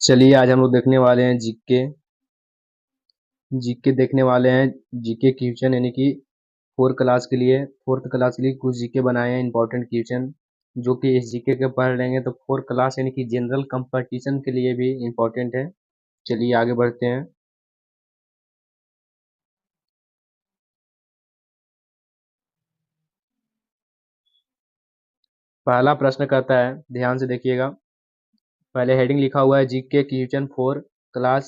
चलिए आज हम लोग देखने वाले हैं जीके जीके देखने वाले हैं। जीके क्वेश्चन यानी कि फोर्थ क्लास के लिए कुछ जीके बनाए हैं इंपॉर्टेंट क्वेश्चन, जो कि इस जीके के पढ़ लेंगे तो फोर्थ क्लास यानी कि जनरल कंपटीशन के लिए भी इम्पोर्टेंट है। चलिए आगे बढ़ते हैं। पहला प्रश्न कहता है, ध्यान से देखिएगा। पहले हेडिंग लिखा हुआ है GK question four class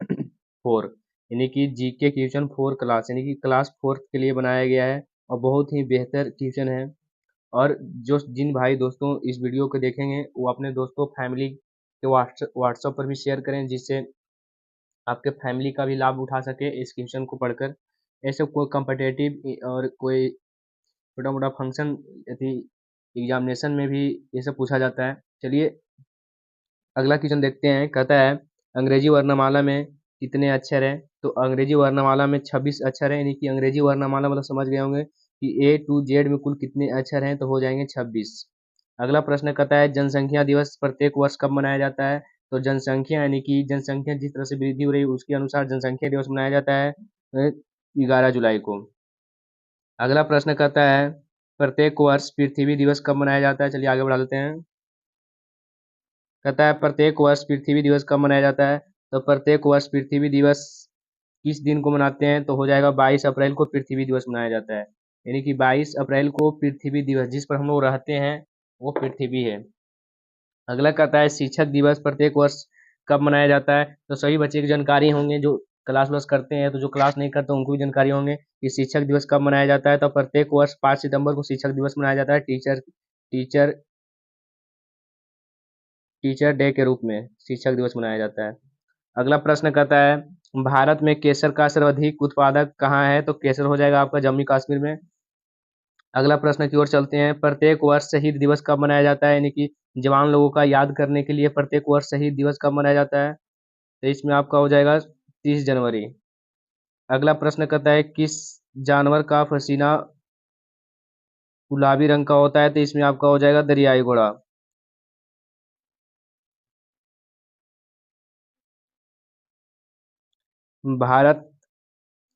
four, यानी कि जीके क्वेश्चन फोर क्लास यानी कि क्लास फोर्थ के लिए बनाया गया है और बहुत ही बेहतर क्वेश्चन है। और जो जिन भाई दोस्तों इस वीडियो को देखेंगे वो अपने दोस्तों फैमिली के व्हाट्सएप पर भी शेयर करें, जिससे आपके फैमिली का भी लाभ उठा सके इस क्वेश्चन को पढ़कर। ऐसे कोई कम्पिटेटिव और कोई छोटा मोटा फंक्शन यदि एग्जामिनेशन में भी ये सब पूछा जाता है। चलिए अगला क्वेश्चन देखते हैं। कहता है अंग्रेजी वर्णमाला में कितने अक्षर हैं? तो अंग्रेजी वर्णमाला में 26 अक्षर है, यानी कि अंग्रेजी वर्णमाला मतलब समझ गए होंगे कि ए टू जेड में कुल कितने अक्षर हैं, तो हो जाएंगे 26। अगला प्रश्न कहता है जनसंख्या दिवस प्रत्येक वर्ष कब मनाया जाता है? तो जनसंख्या यानी कि जनसंख्या जिस तरह से वृद्धि हो रही है उसके अनुसार जनसंख्या दिवस मनाया जाता है 11 जुलाई को। अगला प्रश्न कहता है प्रत्येक वर्ष पृथ्वी दिवस कब मनाया जाता है? चलिए आगे बढ़ा लेते हैं। कहता है प्रत्येक वर्ष पृथ्वी दिवस कब मनाया जाता है? तो प्रत्येक वर्ष पृथ्वी दिवस किस दिन को मनाते हैं? तो हो जाएगा 22 अप्रैल को पृथ्वी दिवस मनाया जाता है, यानी कि 22 अप्रैल को पृथ्वी दिवस जिस पर हम लोग रहते हैं वो पृथ्वी है। अगला कहता है शिक्षक दिवस प्रत्येक वर्ष कब मनाया जाता है? तो सभी बच्चे की जानकारी होंगे जो क्लास वर्स करते हैं, तो जो क्लास नहीं करते उनको भी जानकारी होंगे कि शिक्षक दिवस कब मनाया जाता है। तो प्रत्येक वर्ष 5 सितंबर को शिक्षक दिवस मनाया जाता है, टीचर टीचर डे के रूप में शिक्षक दिवस मनाया जाता है। अगला प्रश्न कहता है भारत में केसर का सर्वाधिक उत्पादक कहाँ है? तो केसर हो जाएगा आपका जम्मू कश्मीर में। अगला प्रश्न की ओर चलते हैं। प्रत्येक वर्ष शहीद दिवस कब मनाया जाता है? यानी कि जवान लोगों का याद करने के लिए प्रत्येक वर्ष शहीद दिवस कब मनाया जाता है? तो इसमें आपका हो जाएगा 30 जनवरी। अगला प्रश्न कहता है किस जानवर का पसीना गुलाबी रंग का होता है? तो इसमें आपका हो जाएगा दरियाई घोड़ा। भारत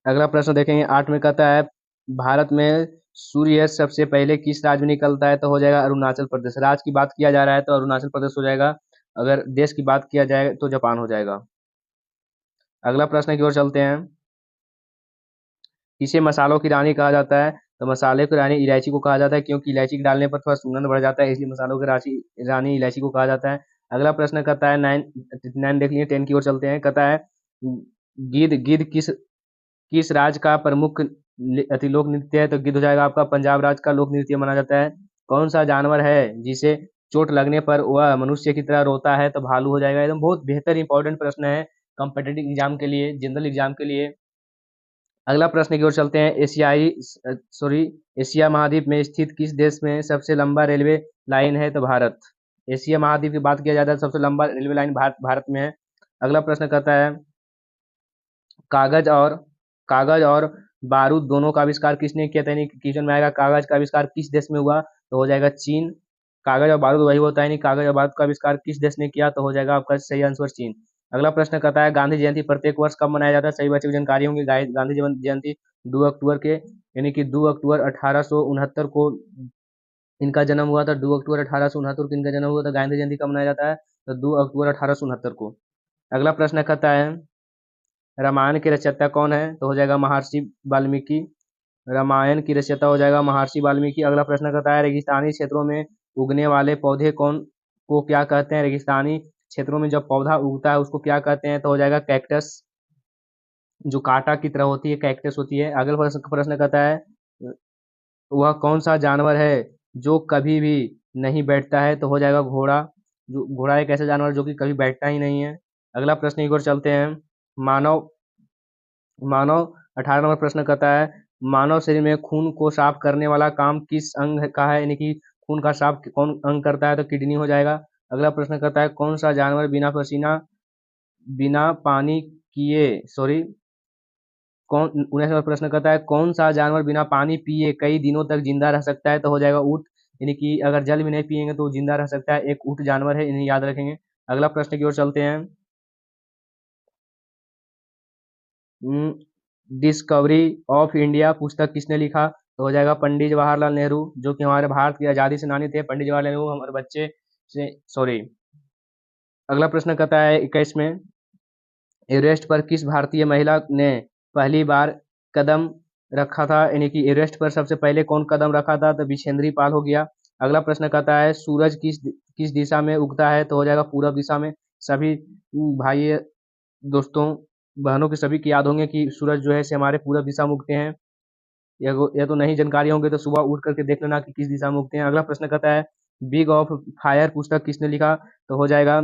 अगला प्रश्न देखेंगे 8 में। कहता है भारत में सूर्य सबसे पहले किस राज्य में निकलता है? तो हो जाएगा अरुणाचल प्रदेश। राज्य की बात किया जा रहा है तो अरुणाचल प्रदेश हो जाएगा। अगर देश की बात किया जाए तो जापान हो जाएगा। अगला प्रश्न की ओर चलते हैं। किसे मसालों की रानी कहा जाता है? तो मसाले की रानी इलायची को कहा जाता है, क्योंकि इलायची के डालने पर थोड़ा सुगंध बढ़ जाता है, इसलिए मसालों की रानी इलायची को कहा जाता है। अगला प्रश्न कहता है 9 देख लिए, 10 की ओर चलते हैं। कहता है गिद्ध गिद्ध किस राज्य का प्रमुख अति लोक नृत्य है? तो गिद्ध हो जाएगा आपका पंजाब राज्य का लोक नृत्य माना जाता है। कौन सा जानवर है जिसे चोट लगने पर वह मनुष्य की तरह रोता है? तो भालू हो जाएगा। एकदम बहुत बेहतर इंपॉर्टेंट प्रश्न है कॉम्पिटेटिव एग्जाम के लिए, जनरल एग्जाम के लिए। अगला प्रश्न की ओर चलते हैं। एशिया महाद्वीप में स्थित किस देश में सबसे लंबा रेलवे लाइन है? तो भारत। एशिया महाद्वीप की बात किया जाता है सबसे लंबा रेलवे लाइन भारत में है। अगला प्रश्न कहता है कागज और कागज और बारूद दोनों का आविष्कार किसने किया था? यानी क्वेश्चन में आएगा कागज का आविष्कार किस देश में हुआ? तो हो जाएगा चीन। कागज और बारूद वही होता है, नहीं कागज और बारूद का आविष्कार किस देश ने किया? तो हो जाएगा आपका सही आंसर चीन। अगला प्रश्न कहता है गांधी जयंती प्रत्येक वर्ष कब मनाया जाता है? सही बच्चों की जानकारी होंगी। गांधी जयंती 2 अक्टूबर के, यानी कि 2 अक्टूबर 1869 को इनका जन्म हुआ था। 2 अक्टूबर 1869 को इनका जन्म हुआ था। गांधी जयंती कब मनाया जाता है? तो 2 अक्टूबर 1869 को। अगला प्रश्न कहता है रामायण के रचयिता कौन है? तो हो जाएगा महर्षि वाल्मीकि। रामायण की रचयिता हो जाएगा महर्षि वाल्मीकि। अगला प्रश्न कहता है रेगिस्तानी क्षेत्रों में उगने वाले पौधे कौन को क्या कहते हैं? रेगिस्तानी क्षेत्रों में जब पौधा उगता है उसको क्या कहते हैं? तो हो जाएगा कैक्टस। जो कांटा की तरह होती है कैक्टस होती है। अगला प्रश्न कहता है वह कौन सा जानवर है जो कभी भी नहीं बैठता है? तो हो जाएगा घोड़ा। जो घोड़ा एक ऐसा जानवर जो कि कभी बैठता ही नहीं है। अगला प्रश्न की ओर चलते हैं। मानव मानव 18 नंबर प्रश्न कहता है मानव शरीर में खून को साफ करने वाला काम किस अंग का है? यानी कि खून का साफ कौन अंग करता है? तो किडनी हो जाएगा। अगला प्रश्न कहता है कौन सा जानवर बिना पानी किए सॉरी कौन 19 नंबर प्रश्न कहता है कौन सा जानवर बिना पानी पिए कई दिनों तक जिंदा रह सकता है? तो हो जाएगा ऊँट। यानी कि अगर जल भी नहीं पिएंगे तो वो जिंदा रह सकता है, एक ऊँट जानवर है, इन्हें याद रखेंगे। अगला प्रश्न की ओर चलते हैं। डिस्कवरी ऑफ इंडिया पुस्तक किसने लिखा? तो हो जाएगा पंडित जवाहरलाल नेहरू, जो कि हमारे भारत की आज़ादी सेनानी थे। पंडित जवाहरलाल नेहरू हमारे बच्चे से सॉरी। अगला प्रश्न कहता है 21 में, एवरेस्ट पर किस भारतीय महिला ने पहली बार कदम रखा था? यानी कि एवरेस्ट पर सबसे पहले कौन कदम रखा था? तो बिछेंद्री पाल हो गया। अगला प्रश्न कहता है सूरज किस दिशा में उगता है? तो हो जाएगा पूरब दिशा में। सभी भाई दोस्तों बहनों की सभी की याद होंगे कि सूरज जो है से हमारे पूरब दिशा में उगते हैं। या तो नहीं जानकारी होंगे तो सुबह उठ करके देख लेना कि किस दिशा में उगते हैं। अगला प्रश्न कहता है बिग ऑफ फायर पुस्तक किसने लिखा? तो हो जाएगा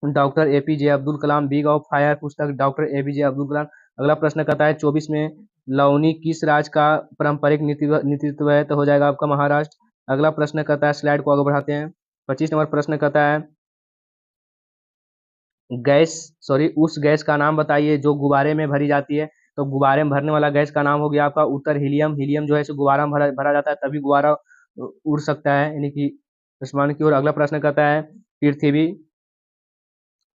doctor APJ Abdul Kalam. Big of fire पुस्तक डॉक्टर एपीजे अब्दुल कलाम। अगला प्रश्न कहता है 24 में, लौनी किस राज्य का पारंपरिक नेतृत्व है? तो हो जाएगा आपका महाराष्ट्र। अगला प्रश्न कहता है, स्लाइड को आगे बढ़ाते हैं, 25 नंबर प्रश्न कहता है उस गैस का नाम बताइए जो गुब्बारे में भरी जाती है। तो गुब्बारे में भरने वाला गैस का नाम हो गया आपका उत्तर हीलियम। हीलियम जो है सो गुब्बारा में भरा जाता है, तभी गुब्बारा उड़ सकता है, यानी कि आसमान की ओर। अगला प्रश्न कहता है पृथ्वी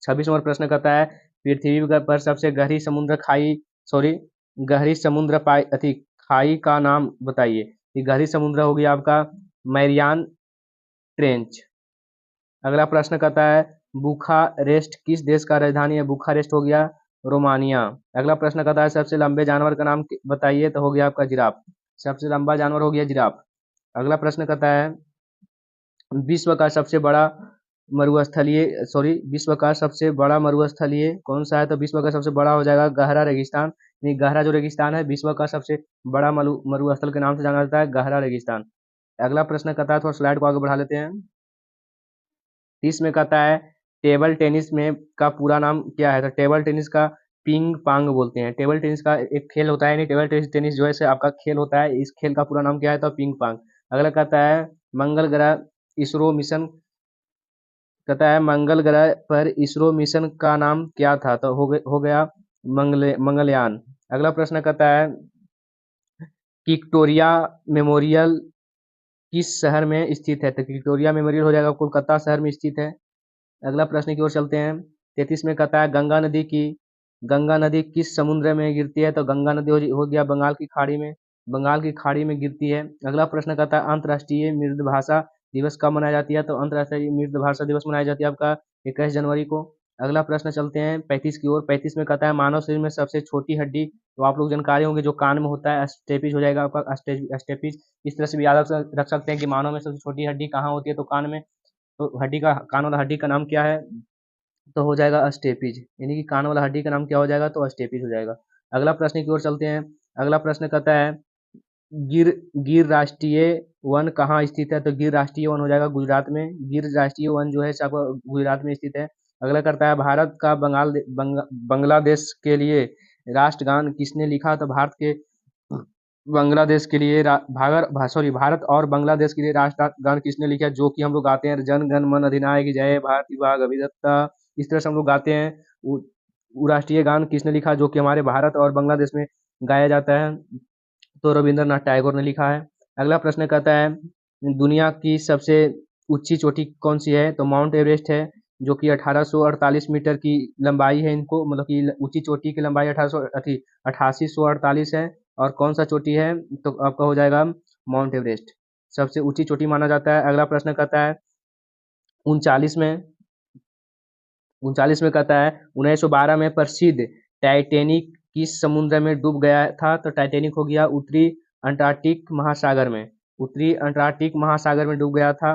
26 नंबर प्रश्न कहता है पृथ्वी पर सबसे गहरी समुद्र गहरी समुद्र खाई का नाम बताइए। ये गहरी समुद्र होगी आपका मैरियान ट्रेंच। अगला प्रश्न कहता है बुखारेस्ट किस देश का राजधानी है? बुखारेस्ट हो गया रोमानिया। अगला प्रश्न कहता है सबसे लंबे जानवर का नाम बताइए। तो हो गया आपका जिराफ। सबसे लंबा जानवर हो गया जिराफ। अगला प्रश्न कहता है विश्व का सबसे बड़ा विश्व का सबसे बड़ा मरुस्थलीय कौन सा है? तो विश्व का सबसे बड़ा हो जाएगा गहरा रेगिस्तान। नहीं, गहरा जो रेगिस्तान है विश्व का सबसे बड़ा मरुस्थल के नाम से जाना जाता है, गहरा रेगिस्तान। अगला प्रश्न कहता है, थोड़ा स्लाइड को आगे बढ़ा लेते हैं। 30 में कहता है टेबल टेनिस में का पूरा नाम क्या है? तो टेबल टेनिस का पिंग पांग बोलते हैं। टेबल टेनिस का एक खेल होता है, नहीं टेबल टेनिस जो है से आपका खेल होता है, इस खेल का पूरा नाम क्या है? तो पिंग पांग। अगला कहता है मंगल ग्रह इसरो मिशन कहता है मंगल ग्रह पर इसरो मिशन का नाम क्या था? तो हो गया मंगलयान। अगला प्रश्न कहता है विक्टोरिया मेमोरियल किस शहर में स्थित है? तो विक्टोरिया मेमोरियल हो जाएगा कोलकाता शहर में स्थित है। अगला प्रश्न की ओर चलते हैं। 33 में कहता है गंगा नदी किस समुद्र में गिरती है? तो गंगा नदी हो गया बंगाल की खाड़ी में गिरती है। अगला प्रश्न कहता है अंतर्राष्ट्रीय मृदभाषा दिवस कब मनाया जाती है? तो अंतर्राष्ट्रीय मृदभाषा दिवस मनाया जाती है आपका 21 जनवरी को। अगला प्रश्न चलते हैं 35 की ओर। 35 में कहता है मानव शरीर में सबसे छोटी हड्डी, तो आप लोग जानकारी होंगे जो कान में होता है स्टेपिस हो जाएगा आपका स्टेपिस। इस तरह से भी याद रख सकते हैं कि मानव में सबसे छोटी हड्डी कहाँ होती है? तो कान में। तो कान वाला हड्डी का नाम क्या है? तो हो जाएगा स्टेपिज, यानी कि कान वाला हड्डी का नाम क्या हो जाएगा? तो स्टेपिज हो जाएगा। अगला प्रश्न की ओर चलते हैं। अगला प्रश्न कहता है गिर गिर राष्ट्रीय वन कहाँ स्थित है? तो गिर राष्ट्रीय वन हो जाएगा गुजरात में। गिर राष्ट्रीय वन जो है सब गुजरात में स्थित है। अगला करता है भारत का बांग्लादेश के लिए राष्ट्रगान किसने लिखा? तो भारत और बांग्लादेश के लिए राष्ट्रगान किसने लिखा? जो कि हम लोग गाते हैं जन गण मन अधिनायक जय भारत विभाग अभिदत्ता, इस तरह से हम लोग गाते हैं। वो राष्ट्रीय गान किसने लिखा जो कि हमारे भारत और बांग्लादेश में गाया जाता है? तो रविंद्रनाथ टैगोर ने लिखा है। अगला प्रश्न कहता है दुनिया की सबसे ऊंची चोटी कौन सी है? तो माउंट एवरेस्ट है, जो कि 1848 मीटर की लंबाई है। इनको मतलब कि ऊंची चोटी की लंबाई 8848 है। और कौन सा चोटी है? तो आपका हो जाएगा माउंट एवरेस्ट, सबसे ऊंची चोटी माना जाता है। अगला प्रश्न कहता है 39 में कहता है 1912 में प्रसिद्ध टाइटैनिक किस समुद्र में डूब गया था? तो टाइटैनिक हो गया उत्तरी अंटार्कटिक महासागर में। उत्तरी अंटार्कटिक महासागर में डूब गया था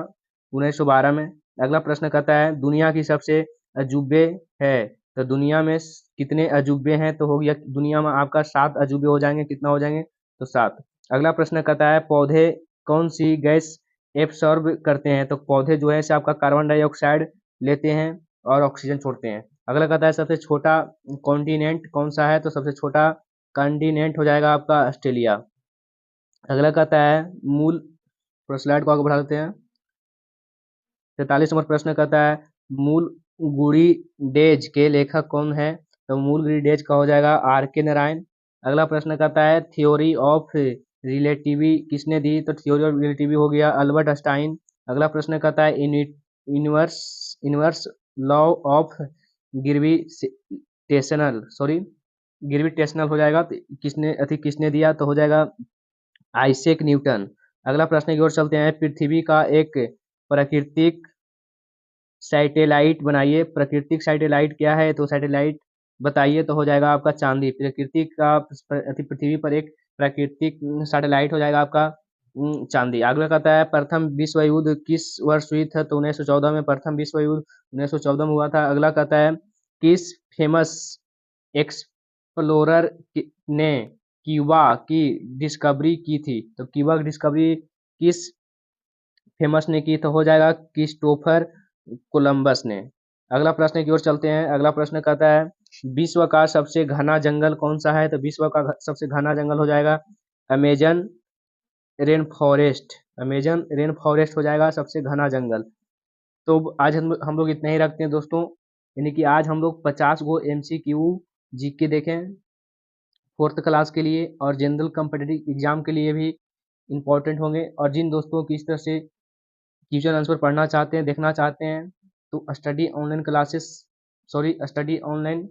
1912 में। अगला प्रश्न कहता है दुनिया की सबसे अजूबे है। तो दुनिया में कितने अजूबे हैं? तो हो गया दुनिया में आपका 7 अजूबे हो जाएंगे। कितना हो जाएंगे? तो 7। अगला प्रश्न कहता है पौधे कौन सी गैस एब्सॉर्ब करते हैं? तो पौधे जो है आपका कार्बन डाइऑक्साइड लेते हैं और ऑक्सीजन छोड़ते हैं। अगला कहता है सबसे छोटा कॉन्टिनेंट कौन सा है? तो सबसे छोटा कॉन्टिनेंट हो जाएगा आपका ऑस्ट्रेलिया। अगला कहता है मूल स्लाइड को आगे बढ़ा देते हैं। 43 नंबर प्रश्न कहता है मूल गुड़ी डेज के लेखक कौन है? तो मूल गुड़ी डेज का हो जाएगा R.K. नारायण। अगला प्रश्न कहता है थ्योरी ऑफ रिलेटिविटी किसने दी? तो थ्योरी ऑफ रिलेटिविटी हो गया अल्बर्ट आइंस्टाइन। अगला प्रश्न कहता है यूनिवर्स लॉ ऑफ गिरविटेशनल हो जाएगा। तो किसने दिया, तो हो जाएगा आइजैक न्यूटन। अगला प्रश्न की ओर चलते हैं। पृथ्वी का एक प्राकृतिक सैटेलाइट बनाइए। प्राकृतिक सैटेलाइट क्या है, तो सैटेलाइट बताइए, तो हो जाएगा आपका चांदी। पृथ्वी पर एक प्राकृतिक सैटेलाइट हो जाएगा आपका चांदी। अगला कहता है प्रथम विश्व युद्ध किस वर्ष हुई था, तो 1914 में प्रथम विश्व युद्ध 1914 में हुआ था। अगला कहता है किस फेमस एक्सप्लोरर ने क्यूबा की डिस्कवरी की थी, तो क्यूबा की डिस्कवरी किस फेमस ने की, तो हो जाएगा क्रिस्टोफर कोलंबस ने। अगला प्रश्न की ओर चलते हैं। अगला प्रश्न कहता है विश्व का सबसे घना जंगल कौन सा है, तो विश्व का सबसे घना जंगल हो जाएगा अमेजन अमेजन रेन फॉरेस्ट हो जाएगा सबसे घना जंगल। तो आज हम लोग इतना ही रखते हैं दोस्तों, यानी कि आज हम लोग 50 गो MCQ जीके देखें फोर्थ क्लास के लिए, और जनरल कॉम्पिटिटिव एग्जाम के लिए भी इम्पोर्टेंट होंगे। और जिन दोस्तों की इस तरह से क्वेश्चन आंसर पढ़ना चाहते हैं, देखना चाहते हैं, तो स्टडी ऑनलाइन